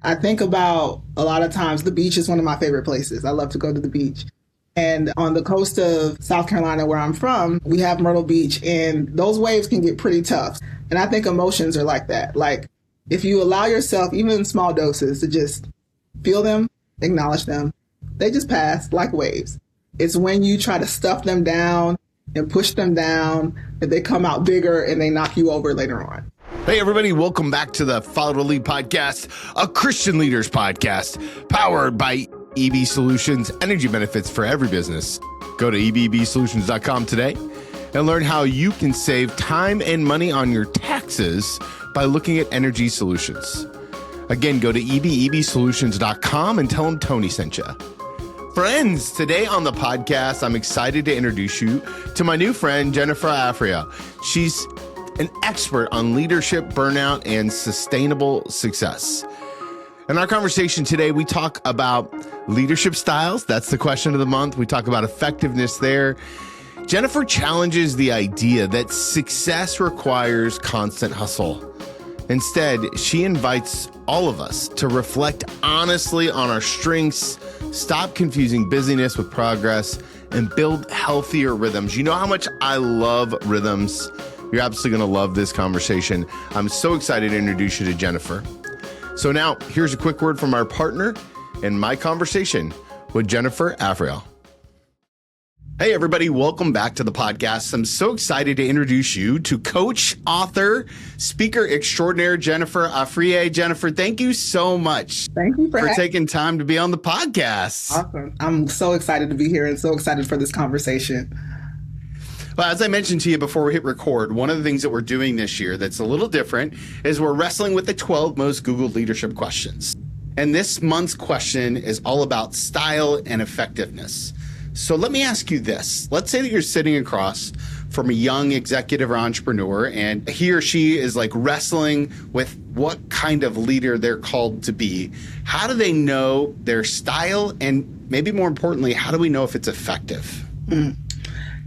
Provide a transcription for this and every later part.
I think about a lot of times the beach is one of my favorite places. I love to go to the beach. And on the coast of South Carolina, where I'm from, we have Myrtle Beach, and those waves can get pretty tough. And I think emotions are like that. Like, if you allow yourself, even in small doses, to just feel them, acknowledge them, they just pass like waves. It's when you try to stuff them down and push them down that they come out bigger and they knock you over later on. Hey, everybody. Welcome back to the Follow to Lead podcast, a Christian leaders podcast powered by EB Solutions, energy benefits for every business. Go to ebbsolutions.com today and learn how you can save time and money on your taxes by looking at energy solutions. Again, go to ebbsolutions.com and tell them Tony sent you. Friends, today on the podcast, I'm excited to introduce you to my new friend, Jennifer Afriyie. She's an expert on leadership, burnout, and sustainable success. In our conversation today, we talk about leadership styles. That's the question of the month. We talk about effectiveness there. Jennifer challenges the idea that success requires constant hustle. Instead, she invites all of us to reflect honestly on our strengths, stop confusing busyness with progress, and build healthier rhythms. You know how much I love rhythms. You're absolutely going to love this conversation. I'm so excited to introduce you to Jennifer. So now, here's a quick word from our partner and my conversation with Jennifer Afriyie. Hey, everybody. Welcome back to the podcast. I'm so excited to introduce you to coach, author, speaker extraordinaire, Jennifer Afriyie. Jennifer, thank you so much. Thank you for taking time to be on the podcast. Awesome. I'm so excited to be here and so excited for this conversation. Well, as I mentioned to you before we hit record, one of the things that we're doing this year that's a little different is we're wrestling with the 12 most Googled leadership questions. And this month's question is all about style and effectiveness. So let me ask you this. Let's say that you're sitting across from a young executive or entrepreneur, and he or she is like wrestling with what kind of leader they're called to be. How do they know their style? And maybe more importantly, how do we know if it's effective?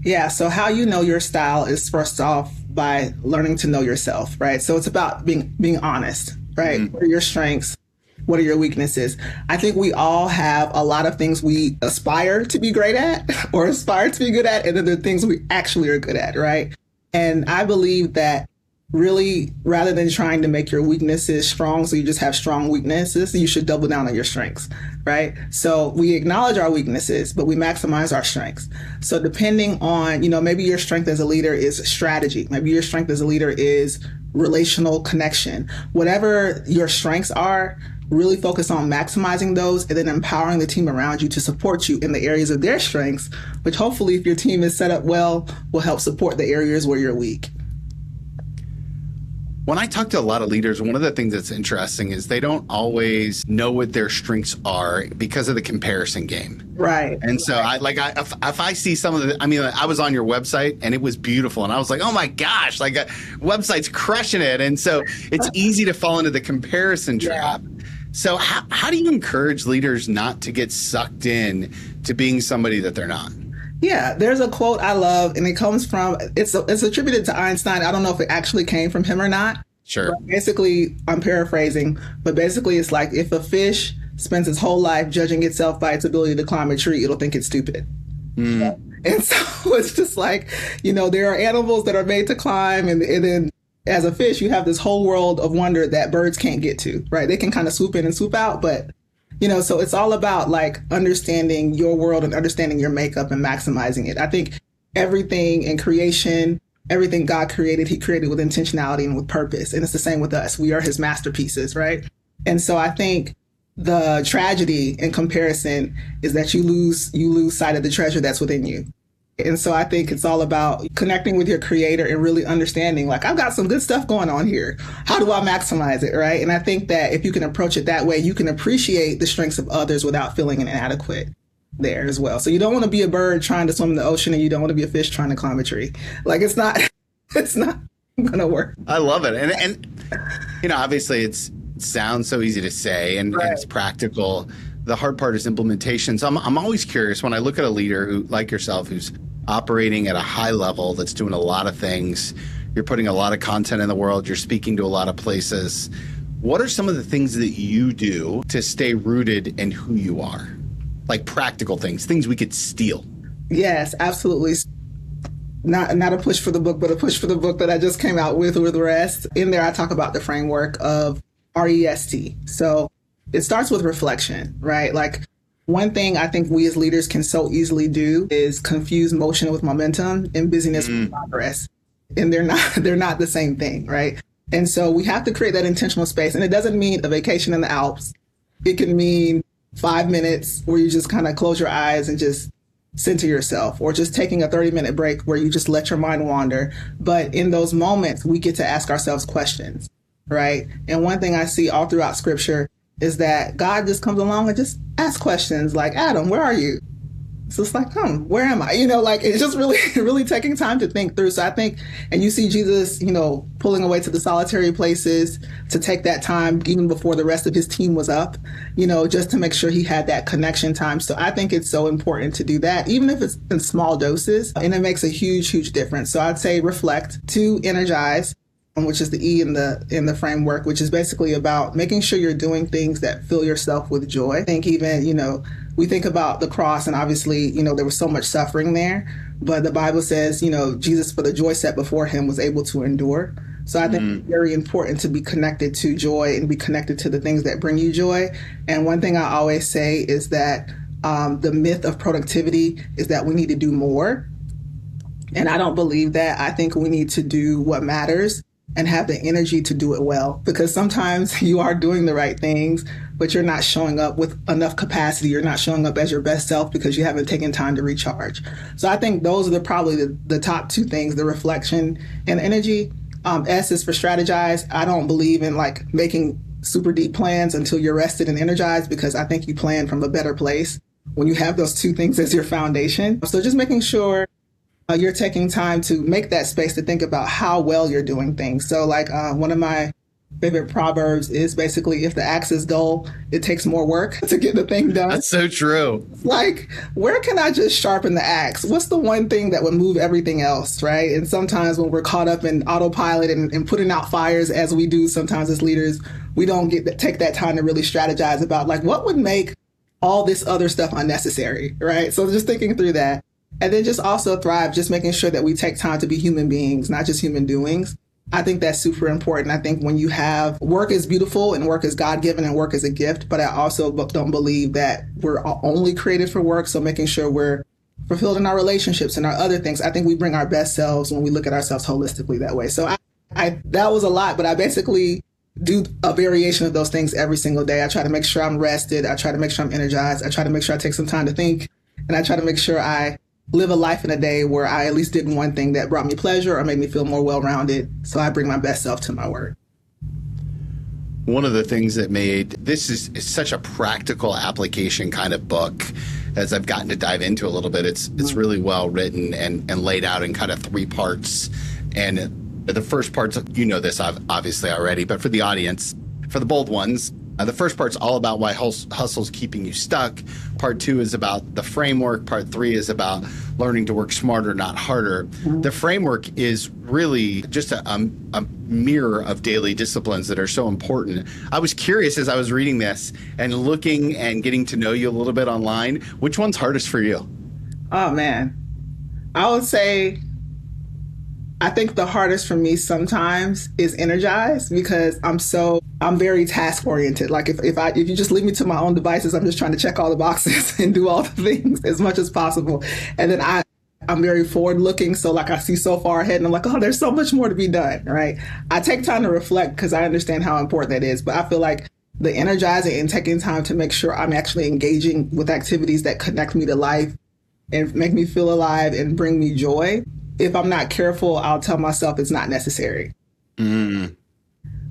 Yeah, so how you know your style is first off by learning to know yourself, right? So it's about being honest, right? What are your strengths? What are your weaknesses? I think we all have a lot of things we aspire to be great at or aspire to be good at, and then there are things we actually are good at, right? And I believe that really, rather than trying to make your weaknesses strong so you just have strong weaknesses, you should double down on your strengths, right? So we acknowledge our weaknesses, but we maximize our strengths. So depending on, maybe your strength as a leader is strategy. Maybe your strength as a leader is relational connection. Whatever your strengths are, really focus on maximizing those and then empowering the team around you to support you in the areas of their strengths, which hopefully, if your team is set up well, will help support the areas where you're weak. When I talk to a lot of leaders, one of the things that's interesting is they don't always know what their strengths are because of the comparison game. Right. And so if I see some of I was on your website and it was beautiful and I was like, oh my gosh, website's crushing it. And so it's easy to fall into the comparison trap. Yeah. So how do you encourage leaders not to get sucked in to being somebody that they're not? Yeah, there's a quote I love, and it comes from, it's attributed to Einstein. I don't know if it actually came from him or not. Sure. But basically, I'm paraphrasing, but basically it's like if a fish spends its whole life judging itself by its ability to climb a tree, it'll think it's stupid. And so it's just like, there are animals that are made to climb, and then as a fish, you have this whole world of wonder that birds can't get to, right? They can kind of swoop in and swoop out, but so it's all about understanding your world and understanding your makeup and maximizing it. I think everything in creation, everything God created, he created with intentionality and with purpose. And it's the same with us. We are his masterpieces, right? And so I think the tragedy in comparison is that you lose sight of the treasure that's within you. And so I think it's all about connecting with your creator and really understanding, I've got some good stuff going on here. How do I maximize it, right? And I think that if you can approach it that way, you can appreciate the strengths of others without feeling inadequate there as well. So you don't want to be a bird trying to swim in the ocean, and you don't want to be a fish trying to climb a tree. It's not going to work. I love it. And obviously it sounds so easy to say and it's practical. The hard part is implementation. So I'm always curious when I look at a leader who, like yourself, who's operating at a high level, that's doing a lot of things. You're putting a lot of content in the world. You're speaking to a lot of places. what are some of the things that you do to stay rooted in who you are? Like practical things we could steal. Yes, absolutely. Not a push for the book, but a push for the book that I just came out with Rest. In there, I talk about the framework of REST. So it starts with reflection, right? Like one thing I think we as leaders can so easily do is confuse motion with momentum and busyness with progress. And they're not the same thing, right? And so we have to create that intentional space. And it doesn't mean a vacation in the Alps. It can mean 5 minutes where you just kind of close your eyes and just center yourself, or just taking a 30-minute break where you just let your mind wander. But in those moments, we get to ask ourselves questions, right? And one thing I see all throughout scripture is that God just comes along and just asks questions like, Adam, where are you? So it's like, where am I? Like it's just really, really taking time to think through. So I think, and you see Jesus, pulling away to the solitary places to take that time even before the rest of his team was up, just to make sure he had that connection time. So I think it's so important to do that, even if it's in small doses, and it makes a huge, huge difference. So I'd say reflect. 2, energize, which is the E in the framework, which is basically about making sure you're doing things that fill yourself with joy. I think even, we think about the cross, and obviously, there was so much suffering there, but the Bible says, Jesus, for the joy set before him, was able to endure. So I think it's very important to be connected to joy and be connected to the things that bring you joy. And one thing I always say is that the myth of productivity is that we need to do more. And I don't believe that. I think we need to do what matters and have the energy to do it well, because sometimes you are doing the right things, but you're not showing up with enough capacity. You're not showing up as your best self because you haven't taken time to recharge. So I think those are probably the top 2 things, the reflection and energy. S is for strategize. I don't believe in like making super deep plans until you're rested and energized, because I think you plan from a better place when you have those 2 things as your foundation. So just making sure you're taking time to make that space to think about how well you're doing things. So like one of my favorite proverbs is basically, if the axe is dull, it takes more work to get the thing done. That's so true. Like, where can I just sharpen the axe? What's the one thing that would move everything else, right? And sometimes when we're caught up in autopilot and putting out fires, as we do sometimes as leaders, we don't take that time to really strategize about like what would make all this other stuff unnecessary, right? So just thinking through that. And then just also thrive, just making sure that we take time to be human beings, not just human doings. I think that's super important. I think when you have work is beautiful and work is God-given and work is a gift, but I also don't believe that we're only created for work. So making sure we're fulfilled in our relationships and our other things. I think we bring our best selves when we look at ourselves holistically that way. So that was a lot, but I basically do a variation of those things every single day. I try to make sure I'm rested. I try to make sure I'm energized. I try to make sure I take some time to think, and I try to make sure I live a life in a day where I at least did one thing that brought me pleasure or made me feel more well-rounded. So I bring my best self to my work. One of the things that made this is such a practical application kind of book, as I've gotten to dive into a little bit. It's really well written and laid out in kind of 3 parts. And the first part's, this obviously already, but for the audience, for the bold ones, the first part's all about why hustle's keeping you stuck. Part 2 is about the framework. Part 3 is about learning to work smarter, not harder. The framework is really just a mirror of daily disciplines that are so important. I was curious as I was reading this and looking and getting to know you a little bit online, which one's hardest for you? Oh, man. I would say I think the hardest for me sometimes is energize, because I'm very task oriented. Like if you just leave me to my own devices, I'm just trying to check all the boxes and do all the things as much as possible. And then I'm very forward looking. So like I see so far ahead and I'm like, oh, there's so much more to be done, right? I take time to reflect because I understand how important that is. But I feel like the energizing and taking time to make sure I'm actually engaging with activities that connect me to life and make me feel alive and bring me joy. If I'm not careful, I'll tell myself it's not necessary.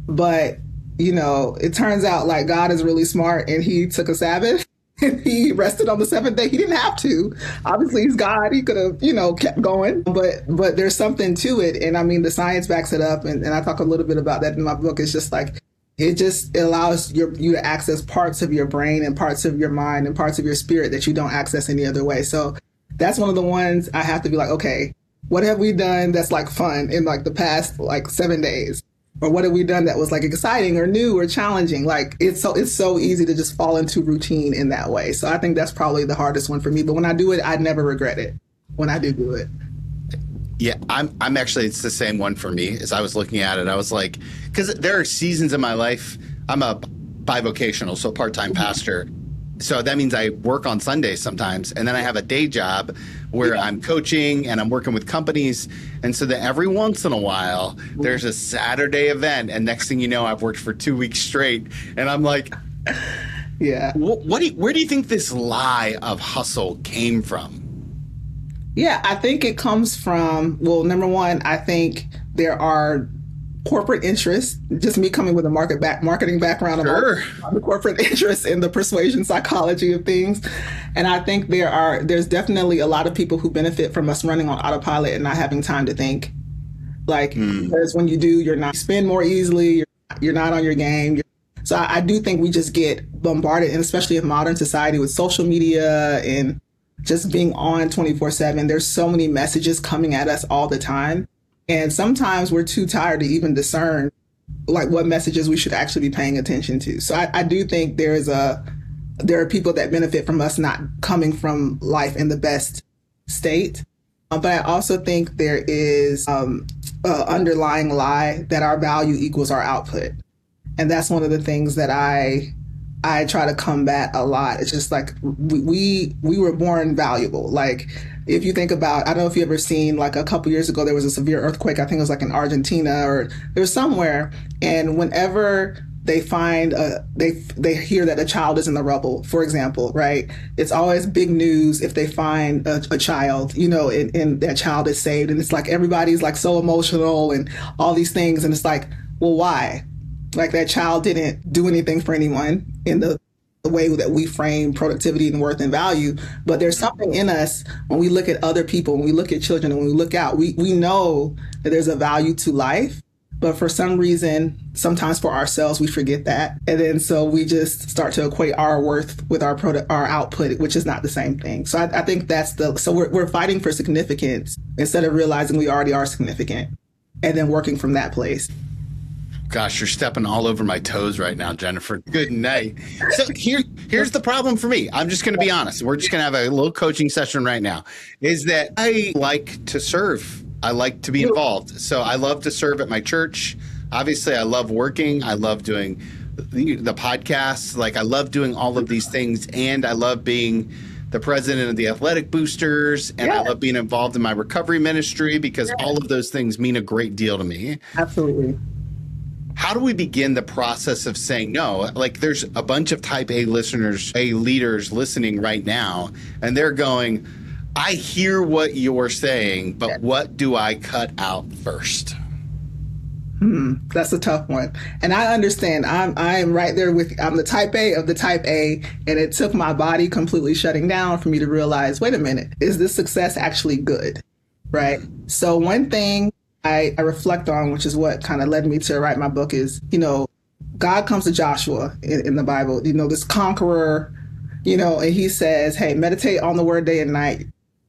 But, it turns out like God is really smart and he took a Sabbath and he rested on the 7th day. He didn't have to. Obviously, he's God. He could have, kept going. But there's something to it. And I mean, the science backs it up. And I talk a little bit about that in my book. It's just like, it allows you to access parts of your brain and parts of your mind and parts of your spirit that you don't access any other way. So that's one of the ones I have to be like, okay, what have we done that's like fun in like the past like 7 days? Or what have we done that was like exciting or new or challenging? Like it's so easy to just fall into routine in that way. So I think that's probably the hardest one for me. But when I do it, I never regret it when I do it. Yeah, I'm actually, it's the same one for me. As I was looking at it, I was like, because there are seasons in my life. I'm a bivocational, so part-time pastor. So that means I work on Sundays sometimes. And then I have a day job where I'm coaching and I'm working with companies. And so that every once in a while, there's a Saturday event. And next thing you know, I've worked for 2 weeks straight. And I'm like, yeah, where do you think this lie of hustle came from? Yeah, I think it comes from, well, number one, I think there are corporate interests, just me coming with a marketing background, sure, about the corporate interests in the persuasion psychology of things. And I think there's definitely a lot of people who benefit from us running on autopilot and not having time to think. Like, because when you do, you spend more easily, you're not on your game. So I do think we just get bombarded, and especially in modern society with social media and just being on 24/7, there's so many messages coming at us all the time. And sometimes we're too tired to even discern like what messages we should actually be paying attention to. So I do think there are people that benefit from us not coming from life in the best state. But I also think there is an underlying lie that our value equals our output. And that's one of the things that I try to combat a lot. It's just like we were born valuable. Like if you think about, I don't know if you ever seen, like a couple years ago, there was a severe earthquake. I think it was like in Argentina or there was somewhere. And whenever they find they hear that a child is in the rubble, for example, right? It's always big news if they find a child, and that child is saved. And it's like everybody's like so emotional and all these things. And it's like, well, why? Like that child didn't do anything for anyone in the way that we frame productivity and worth and value. But there's something in us when we look at other people, when we look at children, and when we look out, we know that there's a value to life. But for some reason, sometimes for ourselves, we forget that. And then so we just start to equate our worth with our output, which is not the same thing. So I think so we're fighting for significance instead of realizing we already are significant and then working from that place. Gosh, you're stepping all over my toes right now, Jennifer. Good night. So here's the problem for me. I'm just going to be honest. We're just going to have a little coaching session right now. Is that I like to serve. I like to be involved. So I love to serve at my church. Obviously, I love working. I love doing the podcasts. Like I love doing all of these things. And I love being the president of the Athletic Boosters. And I love being involved in my recovery ministry because all of those things mean a great deal to me. Absolutely. How do we begin the process of saying no? Like there's a bunch of type A leaders listening right now, and they're going, I hear what you're saying, but what do I cut out first? That's a tough one. And I understand. I'm right there I'm the type A of the type A, and it took my body completely shutting down for me to realize, wait a minute, is this success actually good? Right? So one thing I reflect on, which is what kind of led me to write my book, is, God comes to Joshua in the Bible, this conqueror, and he says, hey, meditate on the word day and night,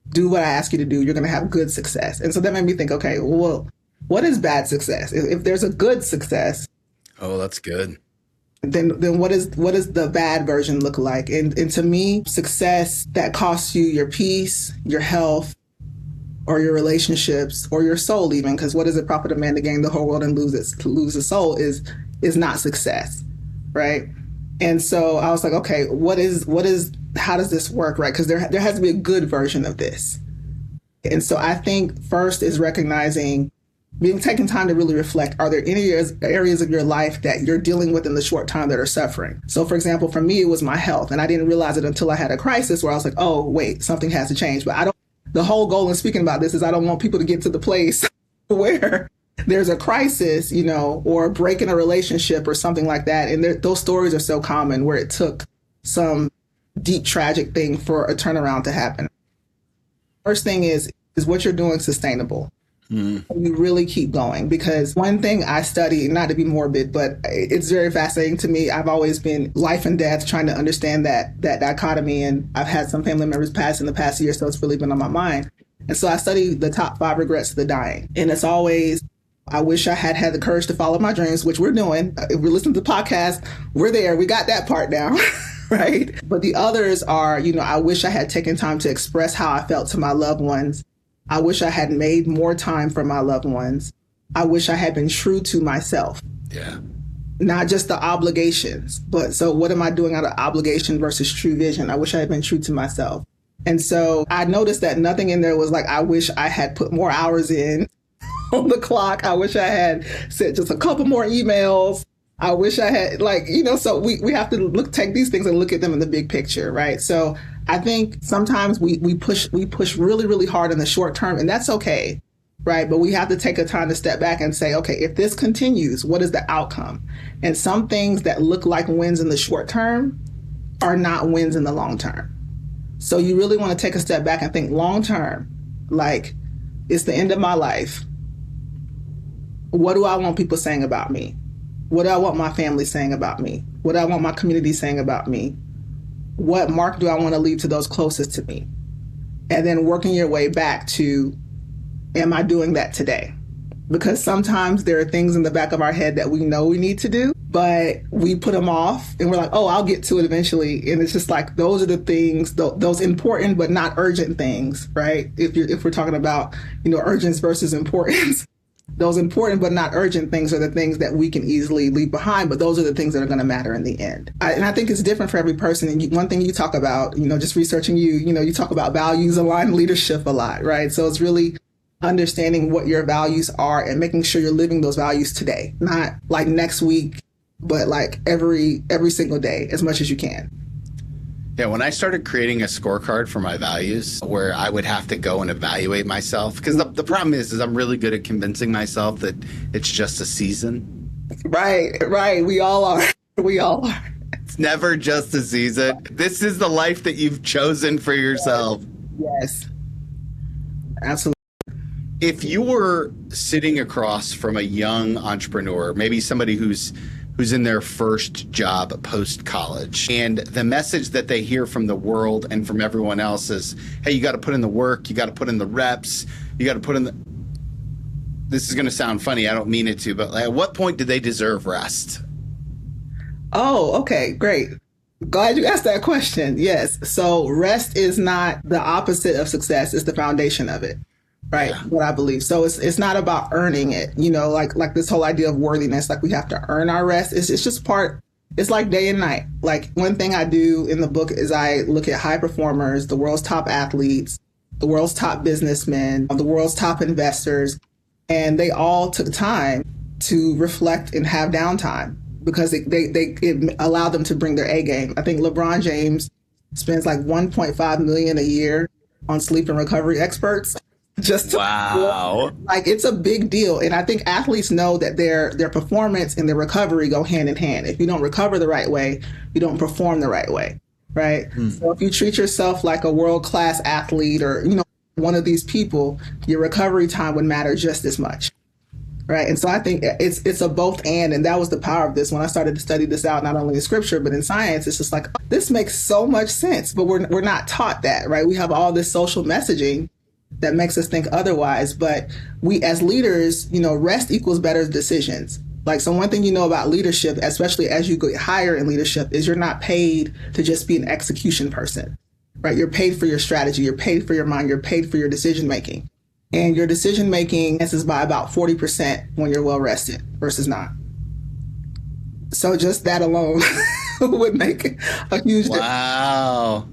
do what I ask you to do. You're going to have good success. And so that made me think, okay, well, what is bad success? If there's a good success. Oh, that's good. Then what does the bad version look like? And to me, success that costs you your peace, your health, or your relationships, or your soul even, because what does it profit a man to gain the whole world and lose his soul is not success, right? And so I was like, okay, how does this work, right? Because there has to be a good version of this. And so I think first is taking time to really reflect, are there any areas of your life that you're dealing with in the short time that are suffering? So for example, for me, it was my health, and I didn't realize it until I had a crisis where I was like, oh, wait, something has to change. But the whole goal in speaking about this is I don't want people to get to the place where there's a crisis, or a break in a relationship or something like that. And those stories are so common where it took some deep tragic thing for a turnaround to happen. First thing is what you're doing sustainable? You really keep going, because one thing I study, not to be morbid, but it's very fascinating to me. I've always been life and death, trying to understand that dichotomy. And I've had some family members pass in the past year, so it's really been on my mind. And so I study the top 5 regrets of the dying. And it's always, I wish I had had the courage to follow my dreams, which we're doing. If we're listening to the podcast, we're there. We got that part down, right? But the others are, I wish I had taken time to express how I felt to my loved ones. I wish I had made more time for my loved ones. I wish I had been true to myself. Yeah. Not just the obligations, but so what am I doing out of obligation versus true vision? I wish I had been true to myself. And so I noticed that nothing in there was like, I wish I had put more hours in on the clock. I wish I had sent just a couple more emails. I wish I had so we have to take these things and look at them in the big picture, right? So I think sometimes we push really, really hard in the short term, and that's okay. Right. But we have to take a time to step back and say, OK, if this continues, what is the outcome? And some things that look like wins in the short term are not wins in the long term. So you really want to take a step back and think long term, like it's the end of my life. What do I want people saying about me? What do I want my family saying about me? What do I want my community saying about me? What mark do I want to leave to those closest to me? And then working your way back to, am I doing that today? Because sometimes there are things in the back of our head that we know we need to do, but we put them off and we're like, oh, I'll get to it eventually. And it's just like, those are the things, those important but not urgent things, right? If we're talking about, urgence versus importance, those important but not urgent things are the things that we can easily leave behind, but those are the things that are going to matter in the end. And I think it's different for every person. And one thing you talk about, just researching you talk about values aligned leadership a lot, right? So it's really understanding what your values are and making sure you're living those values today, not like next week, but like every single day as much as you can. Yeah, when I started creating a scorecard for my values where I would have to go and evaluate myself, because the problem is I'm really good at convincing myself that it's just a season. Right. We all are. It's never just a season. This is the life that you've chosen for yourself. Yes. Absolutely. If you were sitting across from a young entrepreneur, maybe somebody who's in their first job post-college, and the message that they hear from the world and from everyone else is, hey, you got to put in the work, you got to put in the reps, you got to put in the... This is going to sound funny, I don't mean it to, but at what point do they deserve rest? Oh, okay, great. Glad you asked that question. Yes. So rest is not the opposite of success, it's the foundation of it. Right. Yeah. What I believe. So it's not about earning it, like this whole idea of worthiness, like we have to earn our rest. It's just it's like day and night. Like one thing I do in the book is I look at high performers, the world's top athletes, the world's top businessmen, the world's top investors, and they all took time to reflect and have downtime because it allowed them to bring their A game. I think LeBron James spends like $1.5 million a year on sleep and recovery experts. Wow. Like it's a big deal. And I think athletes know that their performance and their recovery go hand in hand. If you don't recover the right way, you don't perform the right way. Right. So if you treat yourself like a world-class athlete or, one of these people, your recovery time would matter just as much. Right. And so I think it's a both and that was the power of this. When I started to study this out, not only in scripture, but in science, it's just like, this makes so much sense, but we're not taught that. Right. We have all this social messaging that makes us think otherwise. But we as leaders, rest equals better decisions. Like, so one thing about leadership, especially as you get higher in leadership, is you're not paid to just be an execution person, right? You're paid for your strategy. You're paid for your mind. You're paid for your decision making. And your decision making is by about 40% when you're well rested versus not. So just that alone would make a huge difference. Wow.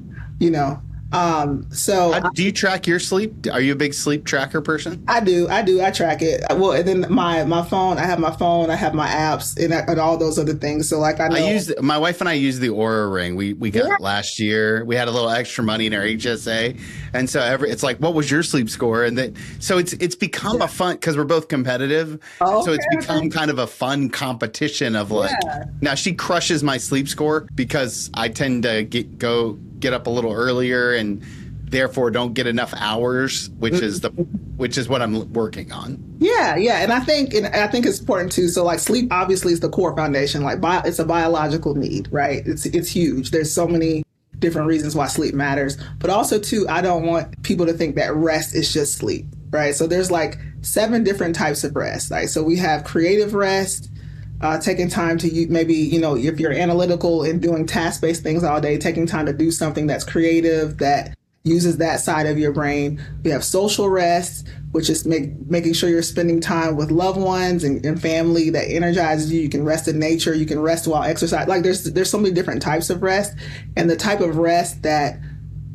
Do you track your sleep? Are you a big sleep tracker person? I do. I track it. Well, and then my phone, I have my apps and all those other things. So like I know. My wife and I use the Aura ring. We got last year. We had a little extra money in our HSA. And so it's like, what was your sleep score? And so it's become a fun, because we're both competitive. Oh, so it's become kind of a fun competition of now she crushes my sleep score because I tend to get up a little earlier and therefore don't get enough hours, which is what I'm working on. Yeah. And I think it's important too. So like sleep obviously is the core foundation. Like it's a biological need, right? It's huge. There's so many different reasons why sleep matters, but also too, I don't want people to think that rest is just sleep, right? So there's like 7 different types of rest. Right? So we have creative rest, taking time to maybe, if you're analytical and doing task-based things all day, taking time to do something that's creative, that uses that side of your brain. We have social rest, which is making sure you're spending time with loved ones and family that energizes you. You can rest in nature. You can rest while exercise. Like there's so many different types of rest, and the type of rest that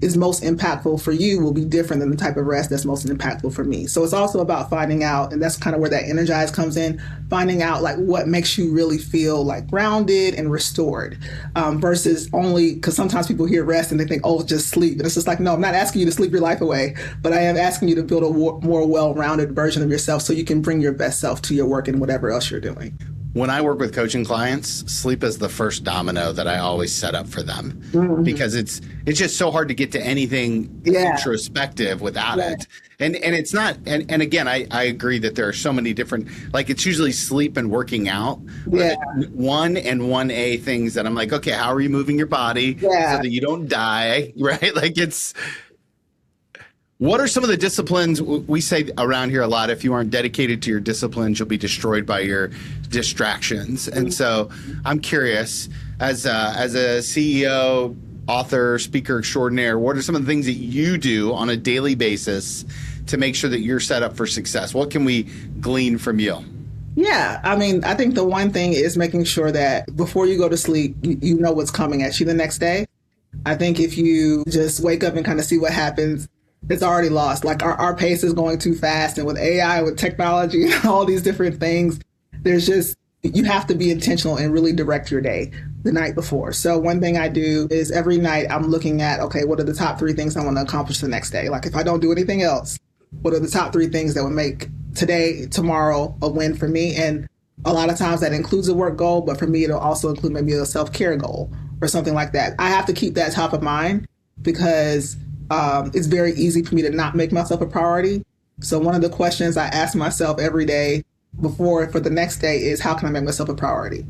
is most impactful for you will be different than the type of rest that's most impactful for me. So it's also about finding out, and that's kind of where that energize comes in, finding out like what makes you really feel like grounded and restored, versus only, because sometimes people hear rest and they think, oh, just sleep. And it's just like, no, I'm not asking you to sleep your life away, but I am asking you to build a more well-rounded version of yourself so you can bring your best self to your work and whatever else you're doing. When I work with coaching clients, sleep is the first domino that I always set up for them, because it's just so hard to get to anything introspective without it. And it's not, and again, I agree that there are so many different, like it's usually sleep and working out, 1 and 1A things that I'm like, okay, how are you moving your body so that you don't die, right? Like what are some of the disciplines? We say around here a lot, if you aren't dedicated to your disciplines, you'll be destroyed by your distractions. And so I'm curious, as a CEO, author, speaker extraordinaire, what are some of the things that you do on a daily basis to make sure that you're set up for success? What can we glean from you? Yeah, I mean, I think the one thing is making sure that before you go to sleep, you know what's coming at you the next day. I think if you just wake up and kind of see what happens, it's already lost. Like our pace is going too fast. And with AI, with technology, and all these different things, you have to be intentional and really direct your day the night before. So one thing I do is every night I'm looking at, okay, what are the top 3 things I want to accomplish the next day? Like if I don't do anything else, what are the top 3 things that would make today, tomorrow a win for me? And a lot of times that includes a work goal, but for me, it'll also include maybe a self-care goal or something like that. I have to keep that top of mind because it's very easy for me to not make myself a priority. So one of the questions I ask myself every day for the next day is, how can I make myself a priority?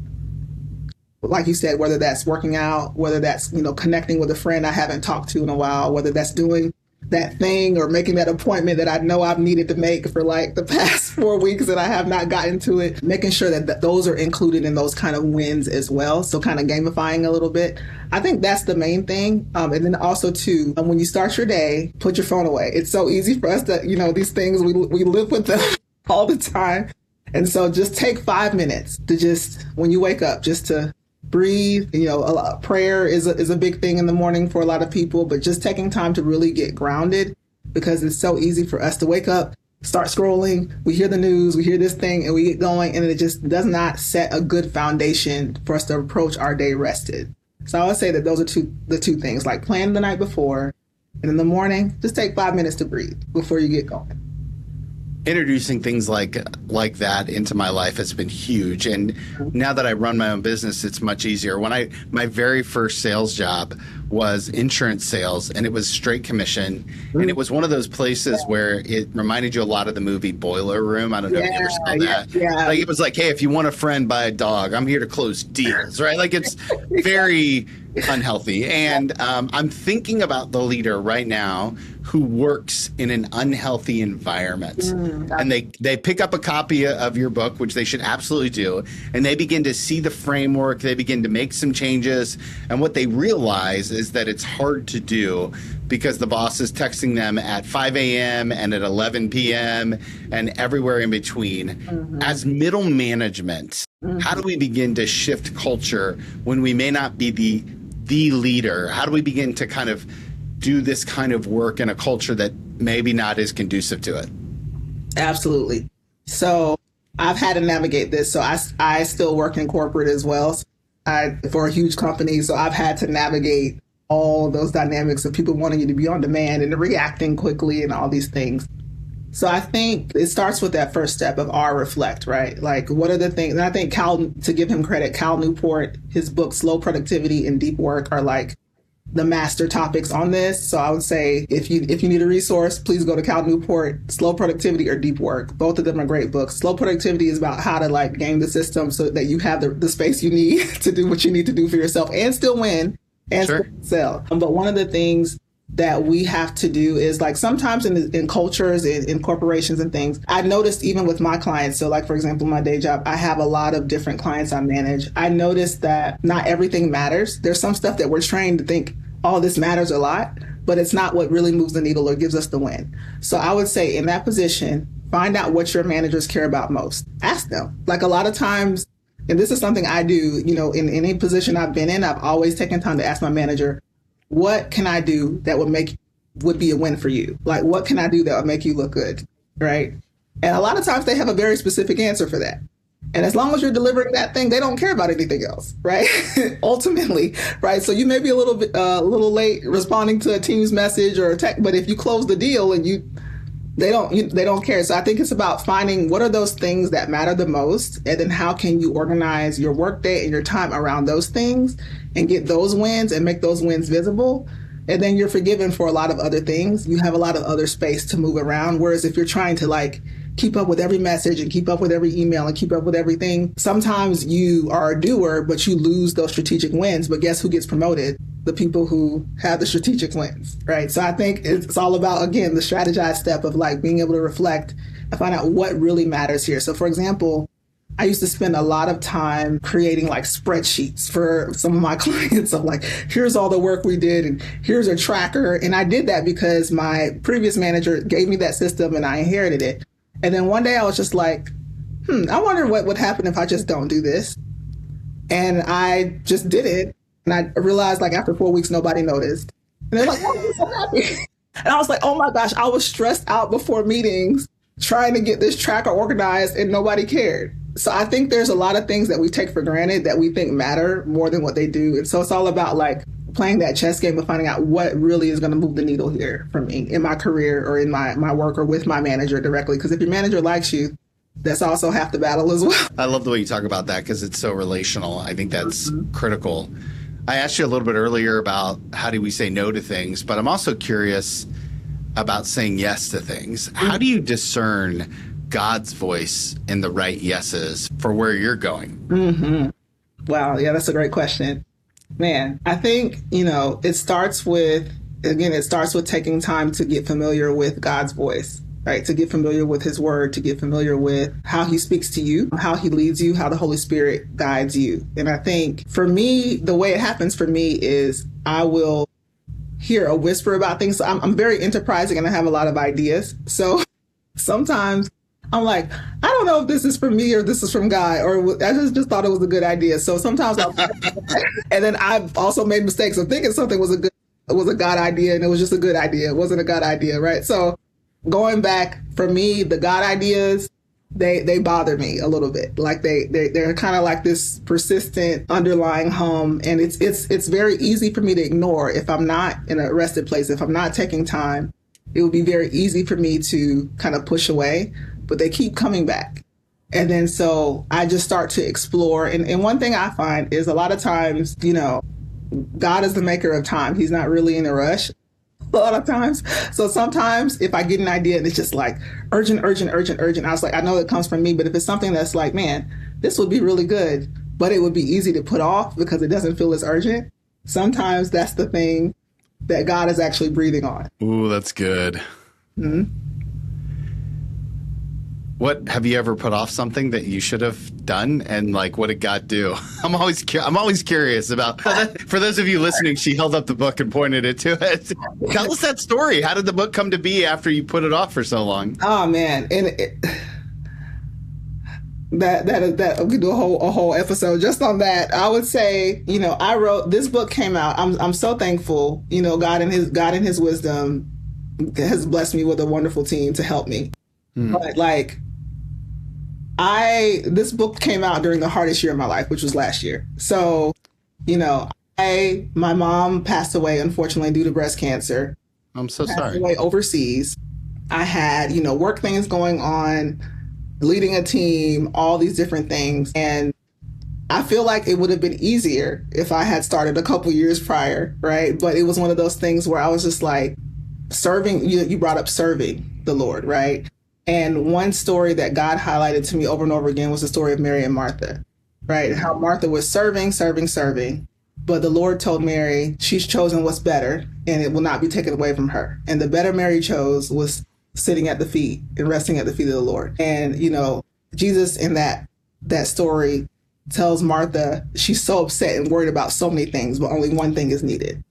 Like you said, whether that's working out, whether that's, connecting with a friend I haven't talked to in a while, whether that's doing that thing or making that appointment that I know I've needed to make for like the past 4 weeks and I have not gotten to it, making sure that those are included in those kind of wins as well. So kind of gamifying a little bit. I think that's the main thing. And then also too, when you start your day, put your phone away. It's so easy for us to, these things, we live with them all the time. And so just take 5 minutes to when you wake up, just to breathe. Prayer is a big thing in the morning for a lot of people, but just taking time to really get grounded, because it's so easy for us to wake up, start scrolling, we hear the news, we hear this thing, and we get going, and it just does not set a good foundation for us to approach our day rested. So I would say that those are the two things, like plan the night before, and in the morning, just take 5 minutes to breathe before you get going. Introducing things like that into my life has been huge. And now that I run my own business, it's much easier. My very first sales job was insurance sales, and it was straight commission. And it was one of those places where it reminded you a lot of the movie Boiler Room. I don't know if you ever saw that. Yeah. Like it was like, hey, if you want a friend, buy a dog. I'm here to close deals, right? Like it's very unhealthy. And I'm thinking about the leader right now who works in an unhealthy environment. And they pick up a copy of your book, which they should absolutely do, and they begin to see the framework, they begin to make some changes, and what they realize is that it's hard to do because the boss is texting them at 5 a.m. and at 11 p.m. and everywhere in between. As middle management, how do we begin to shift culture when we may not be the leader? How do we begin to kind of do this kind of work in a culture that maybe not is conducive to it? Absolutely. So I've had to navigate this. So I still work in corporate as well, for a huge company. So I've had to navigate all those dynamics of people wanting you to be on demand and reacting quickly and all these things. So I think it starts with that first step of reflect, right? Like, what are the things? And I think to give him credit, Cal Newport, his book, Slow Productivity and Deep Work are like the master topics on this. So I would say if you need a resource, please go to Cal Newport, Slow Productivity or Deep Work. Both of them are great books. Slow Productivity is about how to like game the system so that you have the space you need to do what you need to do for yourself and still win and still sell. But one of the things that we have to do is like sometimes in cultures, in corporations and things, I noticed even with my clients. So like, for example, my day job, I have a lot of different clients I manage. I noticed that not everything matters. There's some stuff that we're trained to think, oh, this matters a lot, but it's not what really moves the needle or gives us the win. So I would say in that position, find out what your managers care about most. Ask them. Like a lot of times, and this is something I do, in any position I've been in, I've always taken time to ask my manager, what can I do that would be a win for you? Like, what can I do that would make you look good, right? And a lot of times they have a very specific answer for that. And as long as you're delivering that thing, they don't care about anything else, right? Ultimately, right? So you may be a little late responding to a Teams message or a text, but if you close the deal and they don't care. So I think it's about finding what are those things that matter the most, and then how can you organize your workday and your time around those things and get those wins and make those wins visible. And then you're forgiven for a lot of other things. You have a lot of other space to move around. Whereas if you're trying to like keep up with every message and keep up with every email and keep up with everything, sometimes you are a doer, but you lose those strategic wins. But guess who gets promoted? The people who have the strategic wins, right? So I think it's all about, again, the strategized step of like being able to reflect and find out what really matters here. So for example, I used to spend a lot of time creating like spreadsheets for some of my clients of like, here's all the work we did and here's a tracker. And I did that because my previous manager gave me that system and I inherited it. And then one day I was just like, I wonder what would happen if I just don't do this. And I just did it. And I realized like after 4 weeks, nobody noticed. And they're like, oh, I'm so happy. And I was like, oh my gosh, I was stressed out before meetings trying to get this tracker organized and nobody cared. So I think there's a lot of things that we take for granted that we think matter more than what they do. And so it's all about like playing that chess game of finding out what really is going to move the needle here for me in my career or in my work or with my manager directly. Because if your manager likes you, that's also half the battle as well. I love the way you talk about that because it's so relational. I think that's critical. I asked you a little bit earlier about how do we say no to things, but I'm also curious about saying yes to things. How do you discern God's voice in the right yeses for where you're going? Wow. Yeah, that's a great question. Man, I think, it starts with taking time to get familiar with God's voice, right? To get familiar with his word, to get familiar with how he speaks to you, how he leads you, how the Holy Spirit guides you. And I think for me, the way it happens for me is I will hear a whisper about things. So I'm very enterprising and I have a lot of ideas. So sometimes I'm like, I don't know if this is from me or this is from God, or I just thought it was a good idea. So sometimes and then I've also made mistakes of thinking something was a God idea and it was just a good idea. It wasn't a God idea, right? So going back, for me, the God ideas, they bother me a little bit. Like they're kind of like this persistent underlying hum. And it's very easy for me to ignore if I'm not in a rested place, if I'm not taking time. It would be very easy for me to kind of push away, but they keep coming back. And then so I just start to explore. And one thing I find is a lot of times, God is the maker of time. He's not really in a rush a lot of times. So sometimes if I get an idea and it's just like urgent, I was like, I know it comes from me, but if it's something that's like, man, this would be really good, but it would be easy to put off because it doesn't feel as urgent. Sometimes that's the thing that God is actually breathing on. Ooh, that's good. What have you ever put off something that you should have done, and like what did God do? I'm always curious about. For those of you listening, she held up the book and pointed it to it. Tell us that story. How did the book come to be after you put it off for so long? Oh man, and that we could do a whole episode just on that. I would say, I wrote this book came out. I'm so thankful. God in his wisdom has blessed me with a wonderful team to help me. But like, this book came out during the hardest year of my life, which was last year. So, my mom passed away, unfortunately, due to breast cancer. I'm so sorry. Passed away overseas. I had, work things going on, leading a team, all these different things. And I feel like it would have been easier if I had started a couple years prior, right? But it was one of those things where I was just like serving, you brought up serving the Lord, right? And one story that God highlighted to me over and over again was the story of Mary and Martha, right? How Martha was serving. But the Lord told Mary, she's chosen what's better and it will not be taken away from her. And the better Mary chose was sitting at the feet and resting at the feet of the Lord. And, Jesus in that story tells Martha she's so upset and worried about so many things, but only one thing is needed,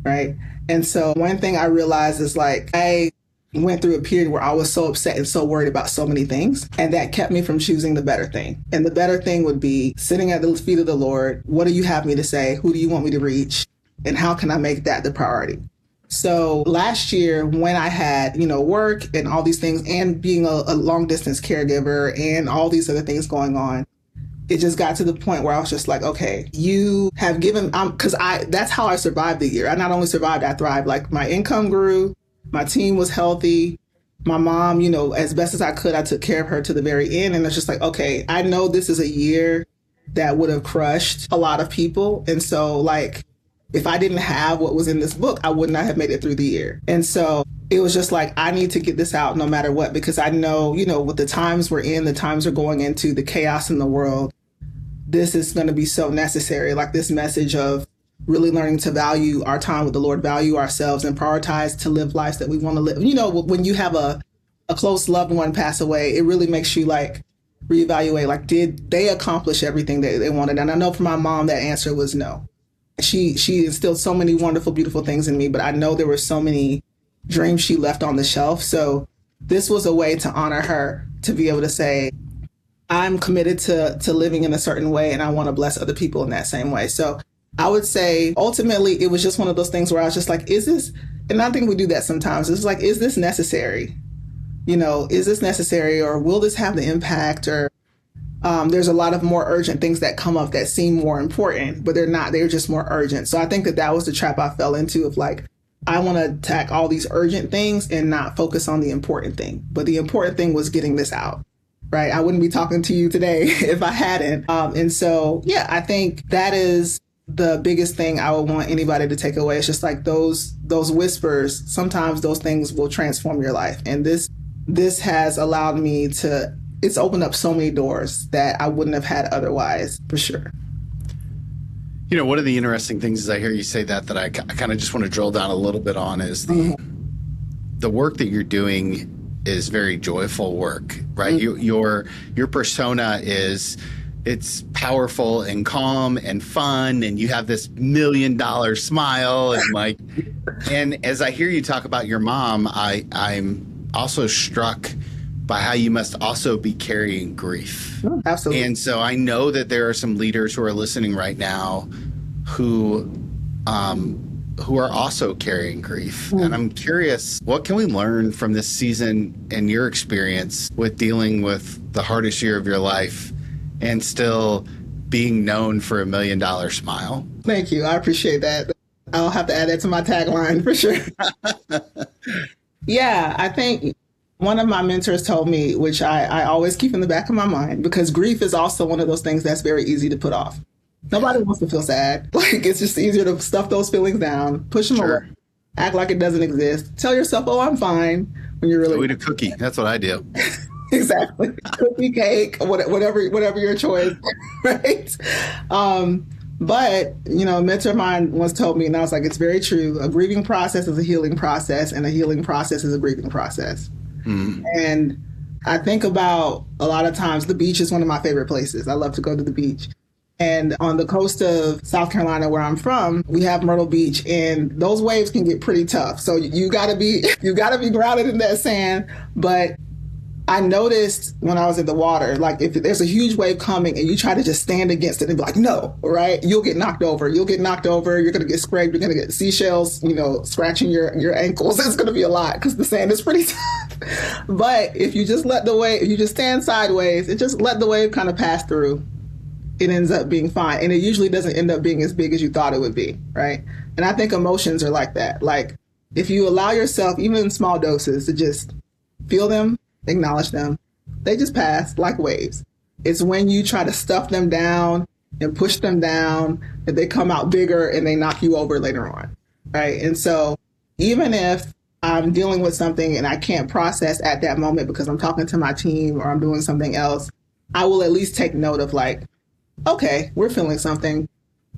right? And so one thing I realized is like I went through a period where I was so upset and so worried about so many things, and that kept me from choosing the better thing. And the better thing would be sitting at the feet of the Lord. What do you have me to say? Who do you want me to reach? And how can I make that the priority? So last year when I had, work and all these things and being a long distance caregiver and all these other things going on, it just got to the point where I was just like, okay, you have given, because that's how I survived the year. I not only survived, I thrived. Like my income grew, my team was healthy. My mom, as best as I could, I took care of her to the very end. And it's just like, okay, I know this is a year that would have crushed a lot of people. And so like, if I didn't have what was in this book, I would not have made it through the year. And so it was just like, I need to get this out no matter what, because I know, with the times we're in, the times we're going into, the chaos in the world, this is going to be so necessary. Like this message of really learning to value our time with the Lord, value ourselves, and prioritize to live lives that we want to live. When you have a close loved one pass away, it really makes you like reevaluate, like, did they accomplish everything that they wanted? And I know for my mom, that answer was no. She instilled so many wonderful, beautiful things in me, but I know there were so many dreams she left on the shelf. So this was a way to honor her, to be able to say, I'm committed to living in a certain way, and I want to bless other people in that same way. So I would say ultimately it was just one of those things where I was just like, is this, and I think we do that sometimes. It's like, is this necessary? Is this necessary, or will this have the impact? Or there's a lot of more urgent things that come up that seem more important, but they're not, they're just more urgent. So I think that was the trap I fell into of like, I want to attack all these urgent things and not focus on the important thing. But the important thing was getting this out. Right. I wouldn't be talking to you today if I hadn't. And so, yeah, I think that is the biggest thing I would want anybody to take away. It's just like those whispers. Sometimes those things will transform your life. And this has allowed me it's opened up so many doors that I wouldn't have had otherwise, for sure. One of the interesting things is I hear you say that I kind of just want to drill down a little bit on is the work that you're doing is very joyful work, right? Mm-hmm. Your persona it's powerful and calm and fun, and you have this $1 million smile and as I hear you talk about your mom, I'm also struck by how you must also be carrying grief. Oh, absolutely. And so I know that there are some leaders who are listening right now who are also carrying grief. And I'm curious, what can we learn from this season and your experience with dealing with the hardest year of your life and still being known for $1 million smile? Thank you. I appreciate that. I'll have to add that to my tagline for sure. Yeah, I think one of my mentors told me, which I always keep in the back of my mind, because grief is also one of those things that's very easy to put off. Nobody wants to feel sad. Like, it's just easier to stuff those feelings down, push them away, act like it doesn't exist. Tell yourself, oh, I'm fine, when you're really... Eat a cookie. That's what I do. Exactly. Cookie, cake, whatever your choice, right? But, a mentor of mine once told me, and I was like, it's very true. A grieving process is a healing process, and a healing process is a grieving process. Mm. And I think about a lot of times, the beach is one of my favorite places. I love to go to the beach. And on the coast of South Carolina, where I'm from, we have Myrtle Beach, and those waves can get pretty tough. So you gotta be grounded in that sand. But I noticed when I was in the water, like if there's a huge wave coming and you try to just stand against it and be like, no, right? You'll get knocked over. You're going to get scraped. You're going to get seashells, scratching your ankles. It's going to be a lot because the sand is pretty tough. But if you just if you just stand sideways and just let the wave kind of pass through, it ends up being fine. And it usually doesn't end up being as big as you thought it would be, right? And I think emotions are like that. Like if you allow yourself, even in small doses, to just feel them, acknowledge them, they just pass like waves. It's when you try to stuff them down and push them down that they come out bigger and they knock you over later on, right? And so even if I'm dealing with something and I can't process at that moment because I'm talking to my team or I'm doing something else, I will at least take note of like, okay, we're feeling something.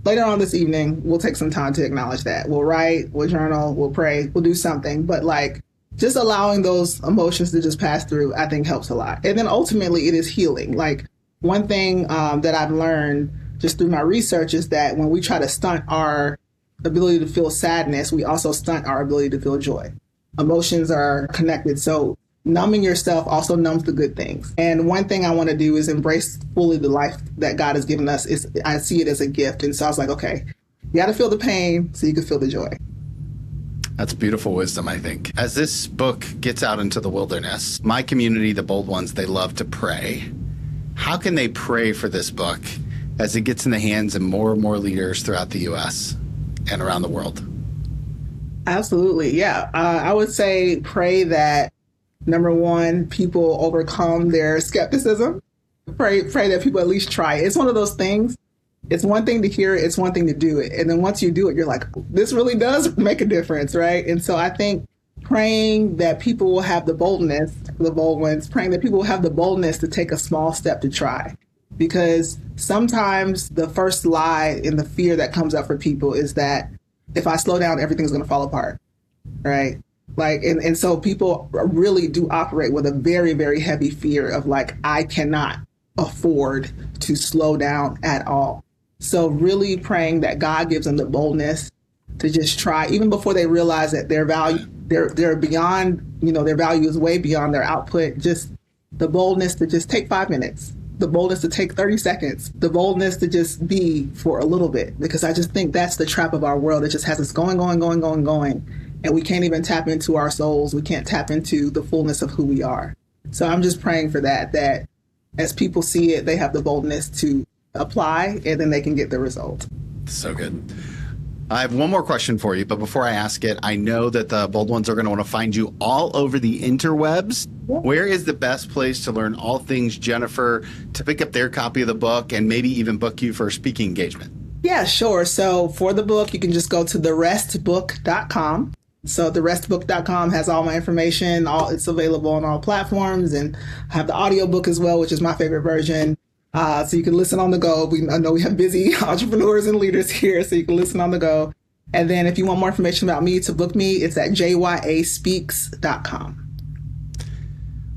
later on this evening, we'll take some time to acknowledge that. We'll write, we'll journal, we'll pray, we'll do something. But like just allowing those emotions to just pass through, I think helps a lot. And then ultimately it is healing. Like one thing that I've learned just through my research is that when we try to stunt our ability to feel sadness, we also stunt our ability to feel joy. Emotions are connected. So numbing yourself also numbs the good things. And one thing I want to do is embrace fully the life that God has given us. I see it as a gift. And so I was like, okay, you got to feel the pain so you can feel the joy. That's beautiful wisdom, I think. As this book gets out into the wilderness, my community, the bold ones, they love to pray. How can they pray for this book as it gets in the hands of more and more leaders throughout the U.S. and around the world? Absolutely. Yeah. I would say pray that, number one, people overcome their skepticism. Pray that people at least try it. It's one of those things. It's one thing to hear it. It's one thing to do it. And then once you do it, you're like, this really does make a difference, right? And so I think praying that people will have the boldness, the bold ones, praying that people will have the boldness to take a small step to try. Because sometimes the first lie and the fear that comes up for people is that if I slow down, everything's going to fall apart, right? Like, and so people really do operate with a very, very heavy fear of like, I cannot afford to slow down at all. So really praying that God gives them the boldness to just try, even before they realize that their value, they're beyond, their value is way beyond their output. Just the boldness to just take 5 minutes, the boldness to take 30 seconds, the boldness to just be for a little bit, because I just think that's the trap of our world. It just has us going. And we can't even tap into our souls. We can't tap into the fullness of who we are. So I'm just praying for that as people see it, they have the boldness to apply and then they can get the result. So good. I have one more question for you, but before I ask it, I know that the bold ones are going to want to find you all over the interwebs. Yeah. Where is the best place to learn all things Jennifer, to pick up their copy of the book and maybe even book you for a speaking engagement? Yeah, sure. So for the book, you can just go to therestbook.com. So therestbook.com has all my information. It's available on all platforms, and I have the audiobook as well, which is my favorite version. So you can listen on the go. I know we have busy entrepreneurs and leaders here, so you can listen on the go. And then if you want more information about me, to book me, it's at jyaspeaks.com.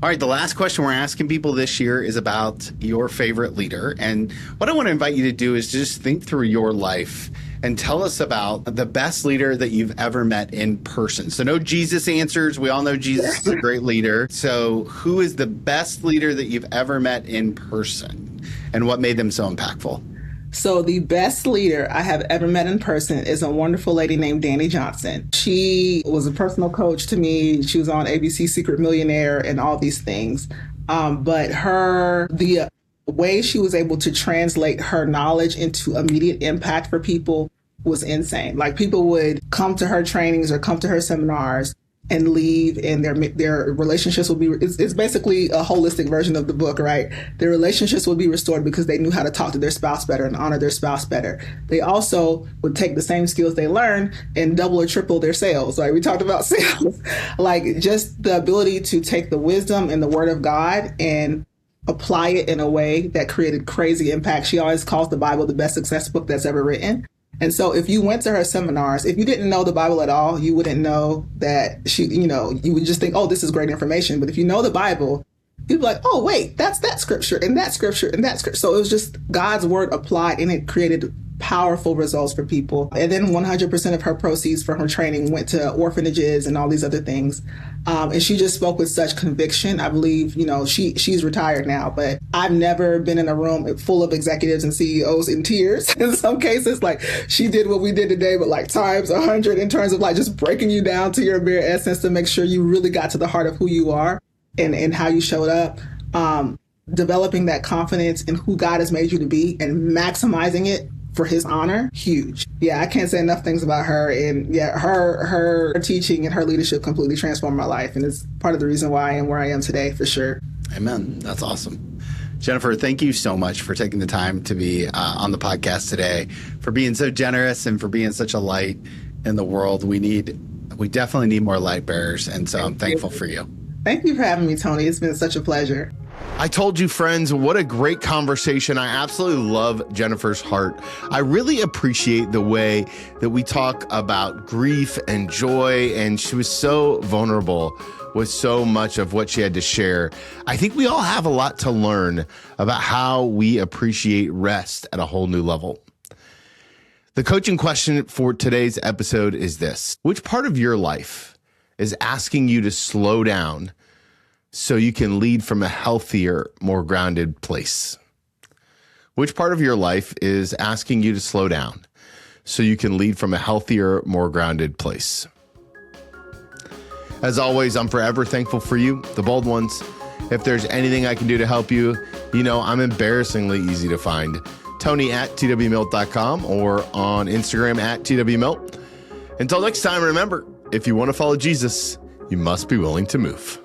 All right, the last question we're asking people this year is about your favorite leader. And what I want to invite you to do is just think through your life and tell us about the best leader that you've ever met in person. So no Jesus answers. We all know Jesus is a great leader. So who is the best leader that you've ever met in person, and what made them so impactful? So the best leader I have ever met in person is a wonderful lady named Danny Johnson. She was a personal coach to me. She was on ABC Secret Millionaire and all these things. But the way she was able to translate her knowledge into immediate impact for people was insane. Like, people would come to her trainings or come to her seminars and leave, and their relationships will be, it's basically a holistic version of the book, right? Their relationships will be restored because they knew how to talk to their spouse better and honor their spouse better. They also would take the same skills they learned and double or triple their sales, right? We talked about sales. Like, just the ability to take the wisdom and the word of God and apply it in a way that created crazy impact. She always calls the Bible the best success book that's ever written. And so if you went to her seminars, if you didn't know the Bible at all, you wouldn't know that she, you would just think, oh, this is great information. But if you know the Bible, you'd be like, oh, wait, that's that scripture and that scripture and that scripture. So it was just God's word applied, and it created powerful results for people. And then 100% of her proceeds from her training went to orphanages and all these other things. And she just spoke with such conviction. I believe, she's retired now, but I've never been in a room full of executives and CEOs in tears. In some cases, like, she did what we did today, but like times 100 in terms of like just breaking you down to your bare essence to make sure you really got to the heart of who you are and how you showed up. Developing that confidence in who God has made you to be and maximizing it for his honor, huge. Yeah, I can't say enough things about her. And yeah, her teaching and her leadership completely transformed my life. And it's part of the reason why I am where I am today, for sure. Amen. That's awesome. Jennifer, thank you so much for taking the time to be on the podcast today, for being so generous and for being such a light in the world. We definitely need more light bearers. And so I'm thankful for you. Thank you for having me, Tony. It's been such a pleasure. I told you, friends, what a great conversation. I absolutely love Jennifer's heart. I really appreciate the way that we talk about grief and joy, and she was so vulnerable with so much of what she had to share. I think we all have a lot to learn about how we appreciate rest at a whole new level. The coaching question for today's episode is this: which part of your life is asking you to slow down so you can lead from a healthier, more grounded place? Which part of your life is asking you to slow down so you can lead from a healthier, more grounded place? As always, I'm forever thankful for you, the bold ones. If there's anything I can do to help you, you know I'm embarrassingly easy to find. Tony at twmilt.com or on Instagram at twmilt. Until next time, remember, if you want to follow Jesus, you must be willing to move.